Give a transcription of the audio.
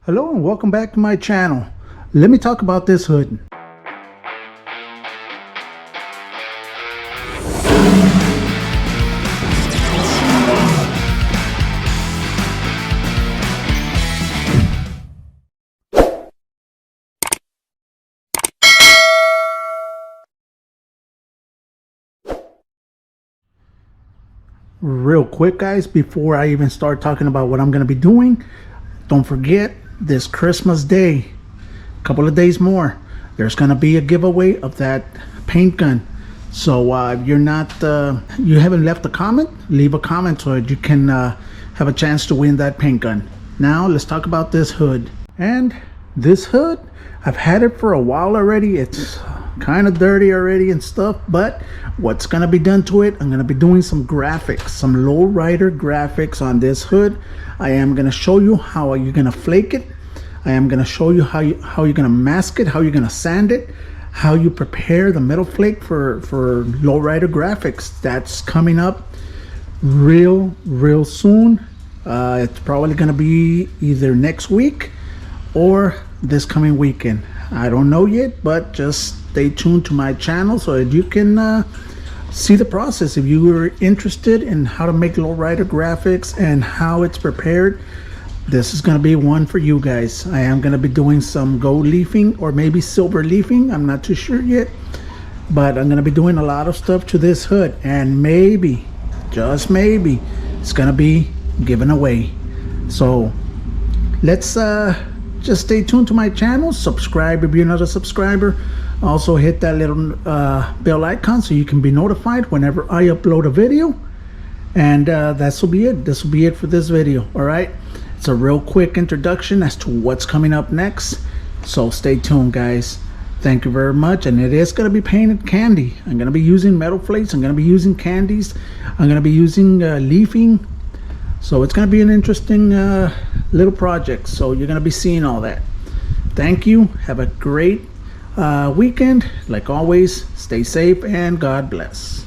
Hello and welcome back to my channel. Let me talk about this hood. Real quick guys, before I even start talking about what I'm going to be doing, don't forget this Christmas Day, a couple of days more, there's going to be a giveaway of that paint gun. So if you're not you haven't left a comment, leave a comment so that you can have a chance to win that paint gun. Now let's talk about this hood. And this hood, I've had it for a while already. It's kind of dirty already and stuff, but what's gonna be done to it, I'm gonna be doing some graphics, some Lowrider graphics on this hood. I am gonna show you how you're gonna flake it. I am gonna show you how you're gonna mask it, how you're gonna sand it, how you prepare the metal flake for Lowrider graphics. That's coming up real soon. It's probably gonna be either next week or this coming weekend. I don't know yet, but just stay tuned to my channel so that you can see the process. If you were interested in how to make Lowrider graphics and how it's prepared, this is going to be one for you guys. I am going to be doing some gold leafing or maybe silver leafing. I'm not too sure yet, but I'm going to be doing a lot of stuff to this hood, and maybe, just maybe, it's going to be given away. So let's just stay tuned to my channel. Subscribe if you're not a subscriber. Also hit that little bell icon so you can be notified whenever I upload a video. And this will be it. This will be it for this video. All right, it's a real quick introduction as to what's coming up next, so stay tuned guys. Thank you very much. And it is going to be painted candy. I'm going to be using metal flakes, I'm going to be using candies, I'm going to be using leafing. So it's going to be an interesting little project. So you're going to be seeing all that. Thank you. Have a great weekend. Like always, stay safe and God bless.